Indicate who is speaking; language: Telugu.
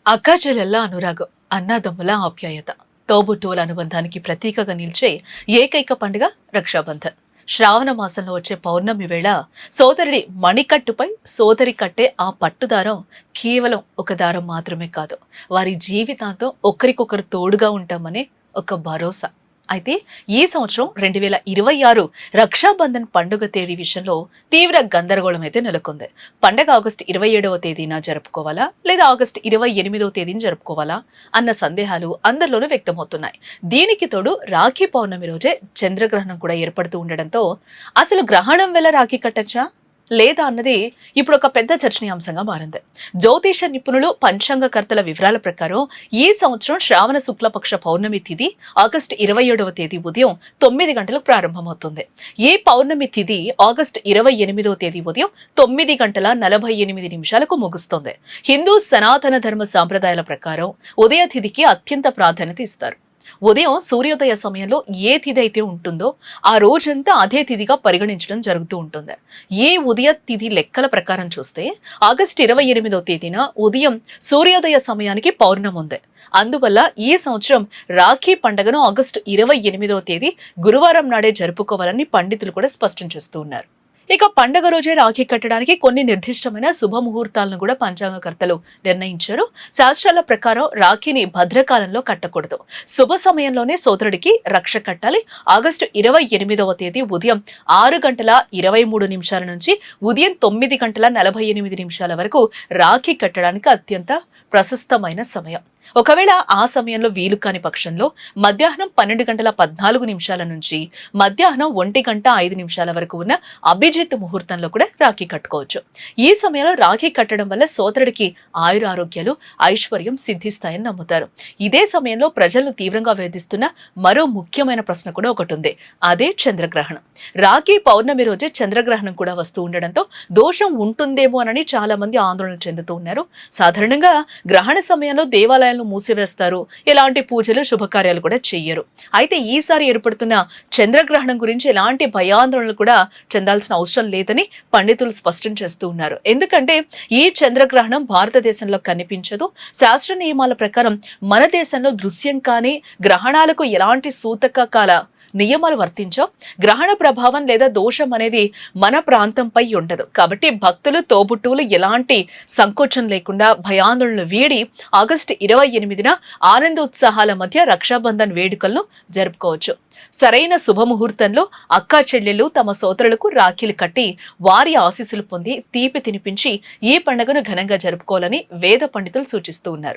Speaker 1: అక్కాచెల్లెళ్ళ అనురాగం, అన్నాదమ్ముల ఆప్యాయత, తోబుట్టువుల అనుబంధానికి ప్రతీకగా నిలిచే ఏకైక పండుగ రక్షాబంధన్. శ్రావణ మాసంలో వచ్చే పౌర్ణమి వేళ సోదరుడి మణికట్టుపై సోదరి కట్టే ఆ పట్టుదారం కేవలం ఒక దారం మాత్రమే కాదు, వారి జీవితాంతం ఒకరికొకరు తోడుగా ఉంటామనే ఒక భరోసా. అయితే ఈ సంవత్సరం 2026 రక్షాబంధన్ పండుగ తేదీ విషయంలో తీవ్ర గందరగోళం అయితే నెలకొంది. పండగ ఆగస్టు 27వ తేదీన జరుపుకోవాలా లేదా ఆగస్టు 28వ తేదీని జరుపుకోవాలా అన్న సందేహాలు అందరిలోనూ వ్యక్తమవుతున్నాయి. దీనికి తోడు రాఖీ పౌర్ణమి రోజే చంద్రగ్రహణం కూడా ఏర్పడుతూ ఉండడంతో అసలు గ్రహణం వేళ రాఖీ కట్టచ్చా లేదా అన్నది ఇప్పుడు ఒక పెద్ద చర్చనీయాంశంగా మారింది. జ్యోతిష నిపుణులు, పంచాంగకర్తల వివరాల ప్రకారం ఈ సంవత్సరం శ్రావణ శుక్లపక్ష పౌర్ణమి తిథి ఆగస్టు 27వ తేదీ ఉదయం 9 గంటలకు ప్రారంభమవుతుంది. ఈ పౌర్ణమి తిథి ఆగస్టు 28వ తేదీ ఉదయం 9 గంటల 48 నిమిషాలకు ముగుస్తుంది. హిందూ సనాతన ధర్మ సాంప్రదాయాల ప్రకారం ఉదయ తిథికి అత్యంత ప్రాధాన్యత ఇస్తారు. ఉదయం సూర్యోదయ సమయంలో ఏ తిథి అయితే ఉంటుందో ఆ రోజంతా అదే తిథిగా పరిగణించడం జరుగుతూ ఉంటుంది. ఈ ఉదయ తిథి లెక్కల ప్రకారం చూస్తే ఆగస్టు 28వ తేదీన ఉదయం సూర్యోదయ సమయానికి పౌర్ణమి ఉంది. అందువల్ల ఈ సంవత్సరం రాఖీ పండుగను ఆగస్టు 28వ తేదీ గురువారం నాడే జరుపుకోవాలని పండితులు కూడా స్పష్టం చేస్తూ ఉన్నారు. ఇక పండగ రోజే రాఖీ కట్టడానికి కొన్ని నిర్దిష్టమైన శుభముహూర్తాలను కూడా పంచాంగకర్తలు నిర్ణయించారు. శాస్త్రాల ప్రకారం రాఖీని భద్రకాలంలో కట్టకూడదు. శుభ సమయంలోనే సోదరుడికి రక్ష కట్టాలి. ఆగస్టు 28వ తేదీ ఉదయం 6 గంటల 23 నిమిషాల నుంచి ఉదయం 9 గంటల 48 నిమిషాల వరకు రాఖీ కట్టడానికి అత్యంత ప్రశస్తమైన సమయం. ఒకవేళ ఆ సమయంలో వీలు కాని పక్షంలో మధ్యాహ్నం 12 గంటల 14 నిమిషాల నుంచి మధ్యాహ్నం 1 గంట 5 నిమిషాల వరకు ఉన్న అభిజిత్ ముహూర్తంలో కూడా రాఖీ కట్టుకోవచ్చు. ఈ సమయంలో రాఖీ కట్టడం వల్ల సోదరుడికి ఆయురారోగ్యాలు, ఐశ్వర్యం సిద్ధిస్తాయని నమ్ముతారు. ఇదే సమయంలో ప్రజలను తీవ్రంగా వేధిస్తున్న మరో ముఖ్యమైన ప్రశ్న కూడా ఒకటి ఉంది. అదే చంద్రగ్రహణం. రాఖీ పౌర్ణమి రోజే చంద్రగ్రహణం కూడా వస్తూ ఉండడంతో దోషం ఉంటుందేమో అని చాలా మంది ఆందోళన చెందుతూ ఉన్నారు. సాధారణంగా గ్రహణ సమయంలో దేవాలయాలను మూసివేస్తారు. ఎలాంటి పూజలు, శుభకార్యాలు కూడా చెయ్యరు. అయితే ఈసారి ఏర్పడుతున్న చంద్రగ్రహణం గురించి ఎలాంటి భయాందోళనలు కూడా చెందాల్సిన అవసరం లేదని పండితులు స్పష్టం చేస్తూ ఉన్నారు. ఎందుకంటే ఈ చంద్రగ్రహణం భారతదేశంలో కనిపించదు. శాస్త్ర నియమాల ప్రకారం మన దేశంలో దృశ్యం కాని గ్రహణాలకు ఎలాంటి సూతక కాల నియమాలు వర్తించవు. గ్రహణ ప్రభావం లేదా దోషం అనేది మన ప్రాంతంపై ఉండదు. కాబట్టి భక్తులు, తోబుట్టువులు ఎలాంటి సంకోచం లేకుండా భయాందోళనలు వీడి ఆగస్టు 28న ఆనందోత్సాహాల మధ్య రక్షాబంధన్ వేడుకలను జరుపుకోవచ్చు. సరైన శుభముహూర్తంలో అక్కా చెల్లెళ్ళు తమ సోదరులకు రాఖీలు కట్టి వారి ఆశీస్సులు పొంది తీపి తినిపించి ఈ పండుగను ఘనంగా జరుపుకోవాలని వేద పండితులు సూచిస్తూ ఉన్నారు.